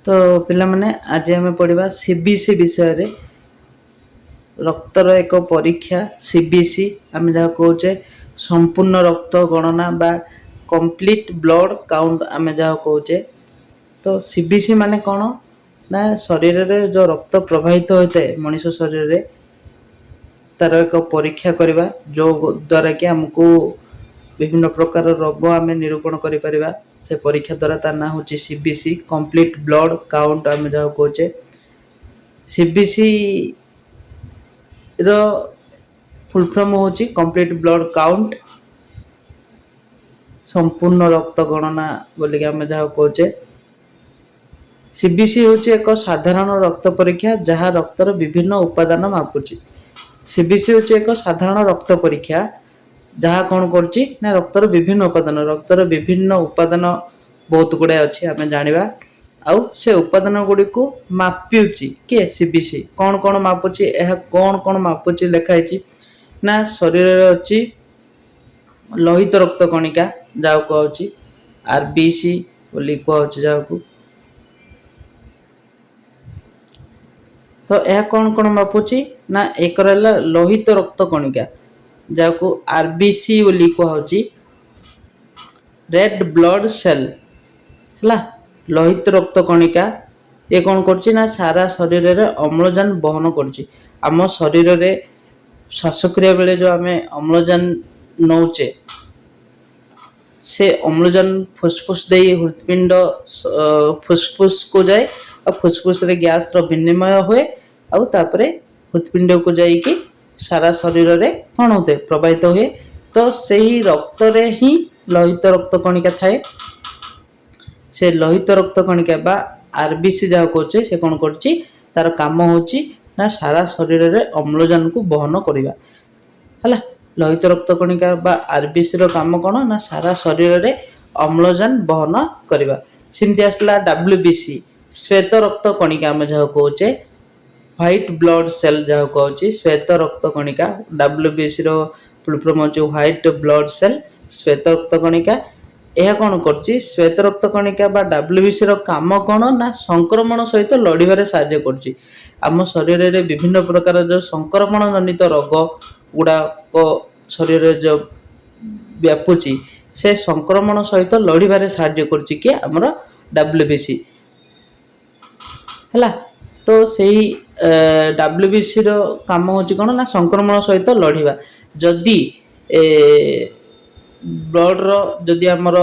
तो पिला माने आज आम पढ़ा सीबीसी विषय रे रक्तर एक परीक्षा सीबीसी आम जहाँ कहे संपूर्ण रक्त गणना बा कंप्लीट ब्लड काउंट आम जहाँ कहे। तो सीबीसी माने कौन ना शरीर रे जो रक्त प्रवाहित होता है मनीष शरीर रे तार एक परीक्षा करवा जो द्वारा कि आमको विभिन्न प्रकार रोग आम निरूपण करिपरिबा। से परीक्षा द्वारा तार ना हूँ सीबीसी कंप्लीट ब्लड काउंट आम जहाँ कहे। सीबीसी रो फुल फॉर्म होची कंप्लीट ब्लड काउंट संपूर्ण रक्त गणना बोलिक आम जहाँ कहे। सीबीसी होची एक साधारण रक्त परीक्षा जहाँ रक्तर विभिन्न उपादान मापुची। सीबीसी होची एक साधारण रक्त परीक्षा जहाँ कौन करची ना रक्तर विभिन्न उपादान बहुत गुड़ाए अच्छी आम जाना आउ से उपादान गुड़ी को मापुची किए सीबीसी कौन कौन मापुची यह कौन कौन मापुची लिखाई ना शरीर अच्छी लोहित रक्त कणिका जहाँ कहे आरबीसी बोली कहे जहाँ को। तो यह कौन कौन मापुची ना एक रहा लोहित रक्त कणिका जहाँ को आरबीसी बोली कहे रेड ब्लड सेल है लोहित रक्त कणिका। ये कौन करछि ना सारा शरीर रे अम्लजान बहन करछि। आम शरीर रे श्वासक्रिया बेले जो आम अम्लजान नौचे से अम्लजान फुसफुस दे हृदपिंड फुसफुस को जाए और फुसफुस रे गैस रो विनिमय हुए आउ तापरे हृदपिंड को जाइकी सारा शरीर रे कौन होते प्रवाहित हुए। तो सही रक्त रे ही लोहित रक्त कणिका थाए। से लोहित रक्त कणिका बा आरबीसी जहाँ कहे से कौन करछि तार काम होछि ना सारा शरीर रे अम्लजान को बहन करवा है। लोहित रक्त कणिका बा आरबीसी रो काम कौन ना सारा शरीर रे अम्लजान बहन करवा। सिमती आसला डब्ल्यूबीसी श्वेत रक्त कणिका आम जहाँ कहे व्हाइट ब्लड सेल जहाँ कहे श्वेत रक्त कणिका डब्ल्यूबीसी रो फुल फॉर्म होछि व्हाइट ब्लड सेल श्वेत रक्त कणिका। यह कौन करछि श्वेत रक्त कणिका बा डब्ल्यूबीसी रो काम कौन ना संक्रमण सहित लड़िबारे साहाय्य करछि। आम शरीर रे विभिन्न प्रकार जो संक्रमण जनित रोग गुड़ा शरीर रे जो व्यापुची से संक्रमण सहित लड़िबारे साहाय्य करछि कि हमर डब्ल्यूबीसी है। तो सही डब्ल्यूबीसी रो काम होछि कौन ना संक्रमण सहित लड़िबा। जदि ब्लड रो जदि आमर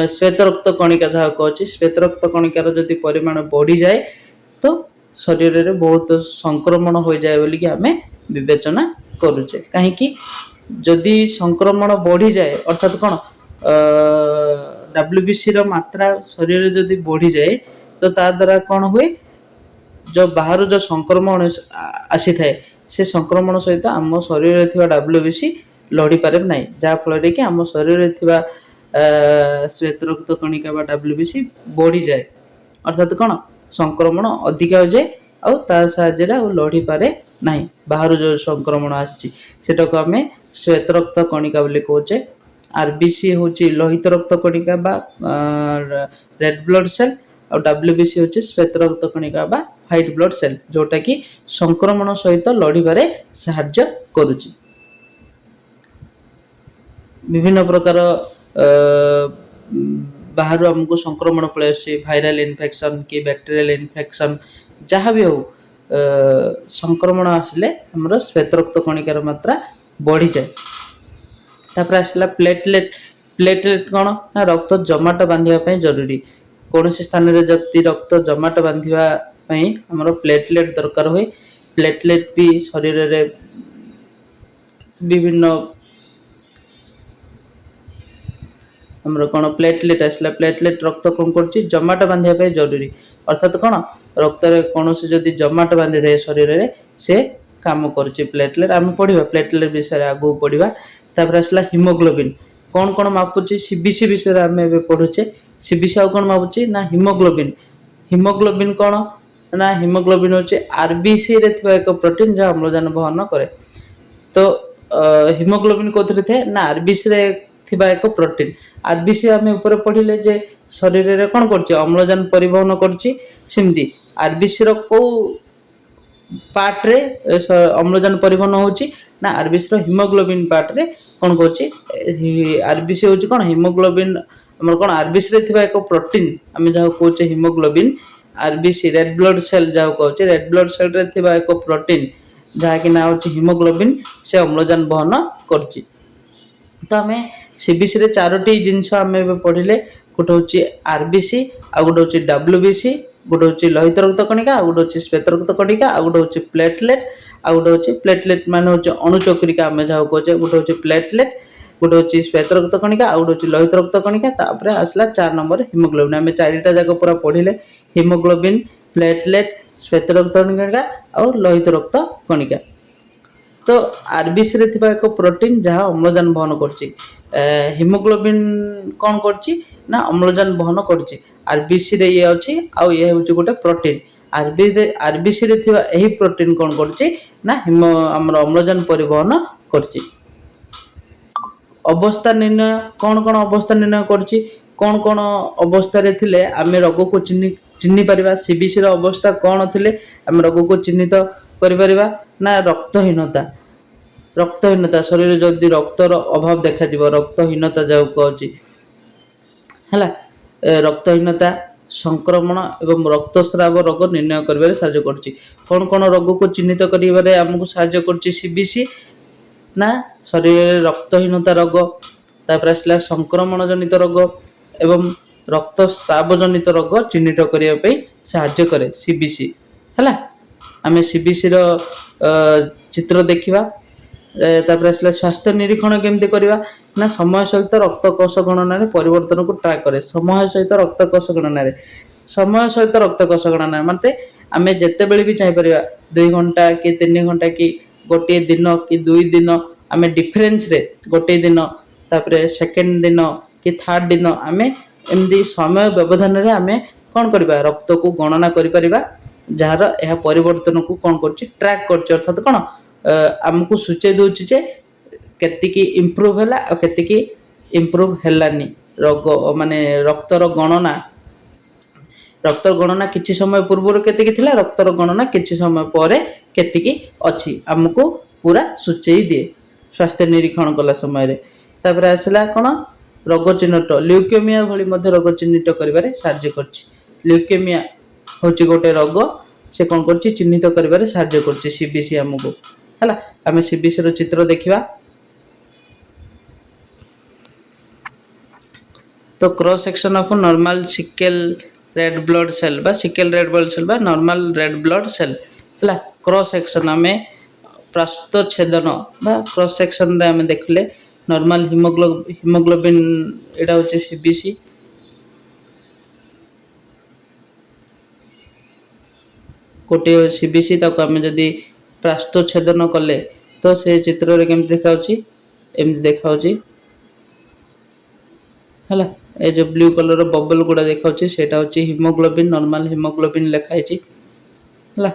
श्वेत रक्त कणिका जहाँ कहे श्वेत रक्त कणिकार जदि परिमाण बढ़ी जाए तो शरीर रे बहुत संक्रमण हो जाए बोली कि आमे विवेचना करूचे। कहीं जदि संक्रमण बढ़ी जाए अर्थात कौन डब्ल्यूबीसी रो मात्रा शरीर रे जदि बढ़ी जाए तो ता द्वारा कौन हुए जो बाहर जो संक्रमण आसी थाए से संक्रमण सहित आम शरीर रे थिबा डब्ल्यूबीसी लड़ी पारे ना जहाँ फल कि आम शरीर रे थिबा श्वेत रक्त कणिका बा डब्ल्यूबीसी बढ़ी जाए अर्थात कौन संक्रमण अधिक हो जाए आउ ता साहाय्य लड़ी पारे ना बाहर जो संक्रमण आसी को आम श्वेत रक्त कणिका बोली कहे। आरबीसी होची लोहित रक्त कणिका बा रेड ब्लड सेल और डब्ल्यूबीसी होची श्वेत रक्त कणिका बा व्हाइट ब्लड सेल जोटा कि संक्रमण सहित लड़िबारे साहाय्य करुची। विभिन्न प्रकार बाहर आमको संक्रमण पड़े भाइराल इन्फेक्शन कि बैक्टेरियल इन्फेक्शन जहाँ भी हो संक्रमण आसिले हमर श्वेत रक्त कणिकार मात्रा बढ़ी जाए। तापर आसला प्लेटलेट। प्लेटलेट कौन ना रक्त जमाट बांधिया जरूरी कौन स्थान रे जति रक्त जमाट बांधिया हमर प्लेटलेट दरकार हुए। प्लेटलेट भी शरीर रे विभिन्न हमर कौन प्लेटलेट आसला प्लेटलेट रक्त कौन करछि जमाट बांधिया जरूरी अर्थात कौन रक्त रे कौन से जदि जमाट बांधि जाए शरीर रे से काम करछि प्लेटलेट। आम पढ़िबा प्लेटलेट विषय आगु पढ़िबा। तापर आसला हिमोग्लोबिन कौन कौन मापुछि सीबीसी विषय आम एबे पढ़ुचे। सीबीसी आ कौन मापुछि ना हिमोग्लोबिन। हिमोग्लोबिन कौन ना हिमोग्लोबिन होछि आरबीसी रे थिबा एक प्रोटीन जहाँ अम्लजान बहन करे। तो हिमोग्लोबिन कोथरे थे ना आरबीसी रे थिबा एक प्रोटीन। आरबीसी आम ऊपर पढ़िले जे शरीर रे कौन करछि अम्लजान परिवहन करछि सेमती आरबीसी रो को पार्ट रे अम्लजान परिवहन होछि ना आरबीसी रो हिमोग्लोबिन पार्ट रे कौन करछि आरबीसी होछि कौन हिमोग्लोबिन हमर कौन आरबीसी रे थिबा एक प्रोटीन आम जहाँ कहचे haemoglobin RBC red blood cell जहाँ कहचे रेड ब्लड सेल रे थिबा एक प्रोटीन जहाँ कि ना होछि हिमोग्लोबिन से अम्लजान वहन करछि। तो आम सीबीसी रे चारोटी जिनस आम पढ़िले गोटे हूँ आरबीसी आ गोटे हूँ डब्ल्यूबीसी गोटे हूँ लोहित रक्त कणिका आ गोटे हूँ श्वेत रक्त कणिका आ गोटे हूँ प्लेटलेट आ गोटे हूँ प्लेटलेट मान हूँ अणुचक्रिका आम जहाँ कहे गोटे हूँ प्लेटलेट गोटे हूँ श्वेत रक्त कणिका आ गोटे हूँ लोहित रक्त कणिका तापर आसला 4 नंबर हिमोग्लोबिन आम चारिटा जाक पूरा पढ़िले हिमोग्लोबिन प्लेटलेट श्वेत रक्त कणिका और लोहित रक्त कणिका। तो आरबीसी रे थिबा एक प्रोटीन जहाँ अम्लजान वहन करछि हिमोग्लोबिन कौन करछि ना अम्लजान वहन करछि आरबीसी रे ये अछि आ ये होछि गोटे प्रोटीन आरबीसी रे थिबा एही प्रोटीन कौन करछि ना हमर अम्लजान परिवहन करछि। अवस्था निर्णय कौन कौन अवस्था निर्णय करछि कौन कौन अवस्था रे थिले आमे रोग को चिन्हि परिबा सीबीसी रो अवस्था कौन थिले आमे रोग को चिन्हित करि परिबा ना रक्तहीनता शरीर जदि रक्तर अभाव देखा दिबो रक्तहीनता जाउ कहछि हला रक्तहीनता संक्रमण एवं रक्तस्राव रोग निर्णय करिबारे साहाय्य करछि। कौन कौन रोग को चिन्हित करिबारे हमकु साहाय्य करछि सीबीसी ना शरीर रे रक्तहीनता रोग तापर आसला संक्रमण जनित रोग एवं रक्तस्राव जनित रोग चिन्हित करिया पई साहाय्य करे सीबीसी हला। आमे सीबीसी रो चित्र देखिबा तापर आसला स्वास्थ्य निरीक्षण केमती करिबा ना समय सहित रक्त कोष गणना रे परिवर्तन को ट्रैक करे समय सहित रक्त कोष गणना मानते आमे जेते बेले भी चाहि परिबा 2 घंटा कि 3 घंटा कि गोटे दिन कि 2 दिन आमे डिफरेंस रे गोटे दिन तापर सेकंड दिन कि थर्ड दिन आमे एमदी समय व्यवधान रे आमे कोन करबा रक्त को गणना करि परिबा जार यह परिवर्तन को कौन करछि ट्रैक करछि अर्थात कौन आमको सूचे दोछि जे केतिकी इंप्रूव हैला और केतिकी इंप्रूव हैलानी रोग माने रक्तर गणना किछि समय पूर्व केतिकी थिला रक्तर गणना किछि समय परे केतिकी अछि आमको पूरा सूचेई दिए स्वास्थ्य निरीक्षण कला समय रे। तापर आसला कौन रोग चिन्हट ल्यूकेमिया भली मध्य रोग चिन्हित करिबारे साहाय्य करछि। ल्यूकेमिया होछि गोटे रोग से कौन करछि चिन्हित करिबारे साहाय्य करछि सीबीसी हमको हला। आमे सीबीसी रो चित्र देखिबा तो cross section of normal sickle red blood cell बा नॉर्मल रेड ब्लड सेल हला। क्रॉस सेक्शन आमे प्रस्तुत छेदन बा क्रॉस सेक्शन रे आमे देखले नॉर्मल हिमोग्लोबिन एडा होछि सीबीसी गोटे सीबीसी ताको आमे जदि प्रास्त छेदन कले तो से चित्र रे केमति देखाउची एमति देखाउची हला। ए जो ब्लू कलर रो बबल गुडा देखाउची सेटा होची हिमोग्लोबिन नॉर्मल हिमोग्लोबिन लिखाइची हला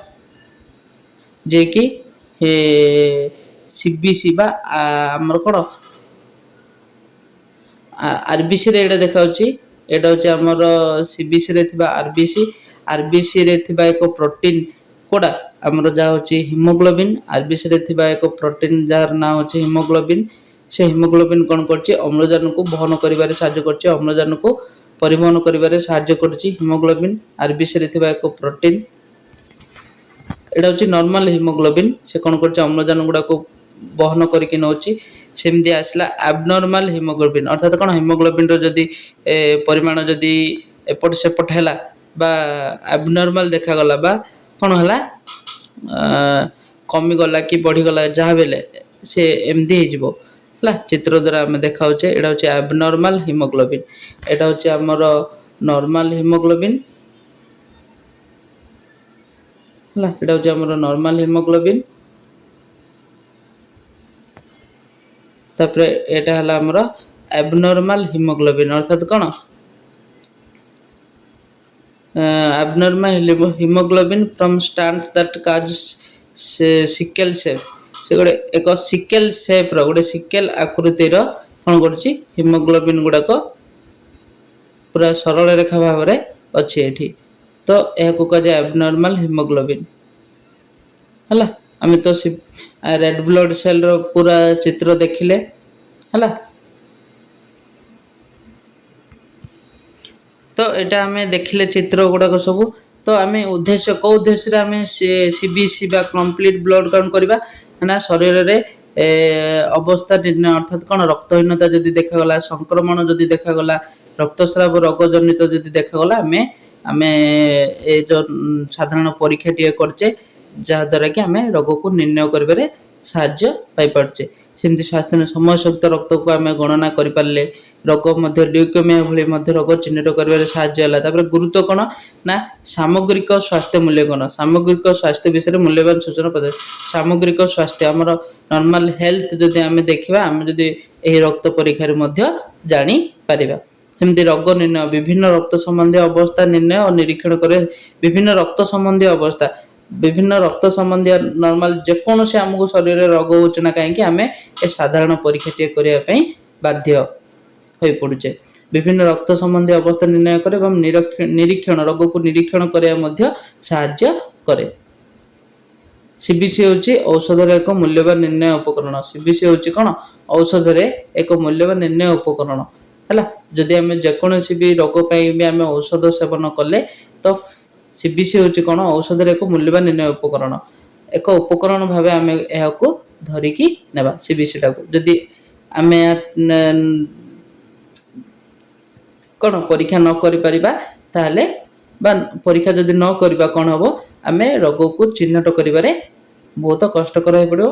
जे कि सीबीसी बा हमर कोन आरबीसी रे एडा देखाउची एडा होची हमर सीबीसी रे थिबा आरबीसी रे थिबा एक प्रोटीन कोडा हमर जा होची हिमोग्लोबिन आरबीसी रे थिबा एक प्रोटीन जार नाम होची हिमोग्लोबिन से हिमोग्लोबिन कोन करची अम्लजान को वहन करिबारे साहाय्य करची अम्लजान को परिवहन करिबारे साहाय्य करची हिमोग्लोबिन आरबीसी रे थिबा एक प्रोटीन एडा होची नॉर्मल हिमोग्लोबिन से कोन करची अम्लजान गुडा को वहन करिके नोची। सेमदी आसला एबनॉर्मल हिमोग्लोबिन अर्थात कोन हिमोग्लोबिन रो जदी परिमाण जदी एपट सेपट हैला बा एबनॉर्मल देखा गला बा कोन हला कमी गला कि बढ़ी गला जहा बेले से एमदी हे जिवो हला। चित्र द्वारा हम देखाउचे एडा होचे एबनॉर्मल हिमोग्लोबिन एडा होचे हमर नॉर्मल हिमोग्लोबिन हला। एडा होचे हमर नॉर्मल हिमोग्लोबिन तापर एटा हला हमर एबनॉर्मल हिमोग्लोबिन अर्थात कोन abnormal hemoglobin from stands that cause sickle cell से गोटे एक सिकेल शेप रो गोटे सिकेल आकृति रो କ'ଣ କରୁଛି ହିମୋଗ୍ଲୋବିନ୍ ଗୁଡ଼ାକ ପୁରା ସରଳ ରେଖା ଭାବରେ ଅଛି ଏଠି। ତ ଏହାକୁ କୁହାଯାଏ ଆବନର୍ମାଲ ହିମୋଗ୍ଲୋବିନ୍ ହେଲା। ଆମେ ତ ରେଡ୍ ବ୍ଲଡ୍ ସେଲ୍ର ପୁରା ଚିତ୍ର ଦେଖିଲେ ହେଲା। ତ ଏଇଟା ଆମେ ଦେଖିଲେ ଚିତ୍ର ଗୁଡ଼ାକ ସବୁ। ତ ଆମେ ଉଦ୍ଦେଶ୍ୟ କେଉଁ ଉଦ୍ଦେଶ୍ୟରେ ଆମେ ସିବିସି ବା କମ୍ପ୍ଲିଟ୍ ବ୍ଲଡ୍ କାଉଣ୍ଟ କରିବା ନା ଶରୀରରେ ଅବସ୍ଥା ନିର୍ଣ୍ଣୟ ଅର୍ଥାତ୍ କ'ଣ ରକ୍ତହୀନତା ଯଦି ଦେଖାଗଲା, ସଂକ୍ରମଣ ଯଦି ଦେଖାଗଲା, ରକ୍ତସ୍ରାବ ରୋଗ ଜନିତ ଯଦି ଦେଖାଗଲା ଆମେ ଏ ଯେଉଁ ସାଧାରଣ ପରୀକ୍ଷାଟିଏ କରୁଛେ ଯାହାଦ୍ୱାରା କି ଆମେ ରୋଗକୁ ନିର୍ଣ୍ଣୟ କରିବାରେ ସାହାଯ୍ୟ ପାଇପାରୁଛେ। ସେମିତି ସ୍ୱାସ୍ଥ୍ୟ ସମୟ ସହିତ ରକ୍ତକୁ ଆମେ ଗଣନା କରିପାରିଲେ ରୋଗ ମଧ୍ୟ ଲ୍ୟୁକେମିଆ ଭଳି ମଧ୍ୟ ରୋଗ ଚିହ୍ନଟ କରିବାରେ ସାହାଯ୍ୟ ହେଲା। ତାପରେ ଗୁରୁତ୍ୱ କ'ଣ ନା ସାମଗ୍ରିକ ସ୍ୱାସ୍ଥ୍ୟ ମୂଲ୍ୟାଙ୍କନ, ସାମଗ୍ରିକ ସ୍ୱାସ୍ଥ୍ୟ ବିଷୟରେ ମୂଲ୍ୟବାନ ସୂଚନା ପ୍ରଦାନ। ସାମଗ୍ରିକ ସ୍ୱାସ୍ଥ୍ୟ ଆମର ନର୍ମାଲ ହେଲ୍ଥ ଯଦି ଆମେ ଦେଖିବା, ଆମେ ଯଦି ଏହି ରକ୍ତ ପରୀକ୍ଷାରୁ ମଧ୍ୟ ଜାଣିପାରିବା। ସେମିତି ରୋଗ ନିର୍ଣ୍ଣୟ, ବିଭିନ୍ନ ରକ୍ତ ସମ୍ବନ୍ଧୀୟ ଅବସ୍ଥା ନିର୍ଣ୍ଣୟ ଓ ନିରୀକ୍ଷଣ କରେ। ବିଭିନ୍ନ ରକ୍ତ ସମ୍ବନ୍ଧୀୟ ଅବସ୍ଥା, ବିଭିନ୍ନ ରକ୍ତ ସମ୍ବନ୍ଧୀୟ ନର୍ମାଲ ଯେକୌଣସି ଆମକୁ ଶରୀରରେ ରୋଗ ହେଉଛି ନା କାହିଁକି ଆମେ ଏ ସାଧାରଣ ପରୀକ୍ଷାଟିଏ କରିବା ପାଇଁ ବାଧ୍ୟ ହୋଇପଡ଼ୁଛେ। ବିଭିନ୍ନ ରକ୍ତ ସମ୍ବନ୍ଧୀୟ ଅବସ୍ଥା ନିର୍ଣ୍ଣୟ କରେ ଏବଂ ନିରୀକ୍ଷଣ ରୋଗକୁ ନିରୀକ୍ଷଣ କରିବା ମଧ୍ୟ ସାହାଯ୍ୟ କରେ। ସିବିସି ହେଉଛି ଔଷଧର ଏକ ମୂଲ୍ୟବାନ ନିର୍ଣ୍ଣୟ ଉପକରଣ। ସିବିସି ହେଉଛି କ'ଣ ଔଷଧରେ ଏକ ମୂଲ୍ୟବାନ ନିର୍ଣ୍ଣୟ ଉପକରଣ ହେଲା। ଯଦି ଆମେ ଯେକୌଣସି ବି ରୋଗ ପାଇଁ ବି ଆମେ ଔଷଧ ସେବନ କଲେ ତ ସିବିସି ହେଉଛି କ'ଣ ଔଷଧର ଏକ ମୂଲ୍ୟବାନ ନିର୍ଣ୍ଣୟ ଉପକରଣ। ଏକ ଉପକରଣ ଭାବେ ଆମେ ଏହାକୁ ଧରିକି ନେବା ସିବିସିଟାକୁ। ଯଦି ଆମେ କ'ଣ ପରୀକ୍ଷା ନ କରିପାରିବା ତାହେଲେ ବା ପରୀକ୍ଷା ଯଦି ନ କରିବା କ'ଣ ହେବ ଆମେ ରୋଗକୁ ଚିହ୍ନଟ କରିବାରେ ବହୁତ କଷ୍ଟକର ହୋଇପଡ଼ିବ।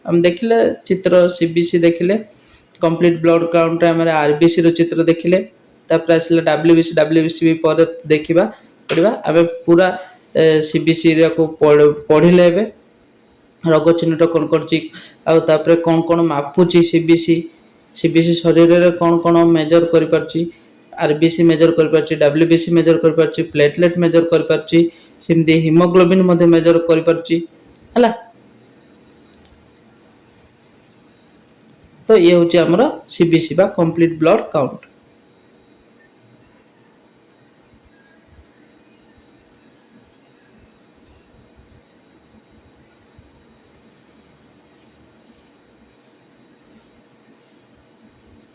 ଆମେ ଦେଖିଲେ ଚିତ୍ର ସିବିସି ଦେଖିଲେ, କମ୍ପ୍ଲିଟ୍ ବ୍ଲଡ୍ କାଉଣ୍ଟରେ ଆମେ ଆରବିସିର ଚିତ୍ର ଦେଖିଲେ, ତାପରେ ଆସିଲା ଡବ୍ଲ୍ୟୁବିସି ବି ପରେ ଦେଖିବା ପଡ଼ିବା। ଆମେ ପୁରା ସିବିସିକୁ ପଢ଼ିଲେ ଏବେ ରୋଗ ଚିହ୍ନଟ କ'ଣ କରୁଛି ଆଉ ତାପରେ କ'ଣ ମାପୁଛି ସିବିସି ଶରୀରରେ କ'ଣ ମେଜର କରିପାରୁଛି, ଆରବିସି ମେଜର କରିପାରୁଛି, ଡବ୍ଲ୍ୟୁବିସି ମେଜର କରିପାରୁଛି, ପ୍ଲେଟଲେଟ୍ ମେଜର କରିପାରୁଛି, ସେମିତି ହିମୋଗ୍ଲୋବିନ୍ ମଧ୍ୟ ମେଜର କରିପାରୁଛି ହେଲା। ତ ଇଏ ହେଉଛି ଆମର ସିବିସି ବା କମ୍ପ୍ଲିଟ୍ ବ୍ଲଡ୍ କାଉଣ୍ଟ।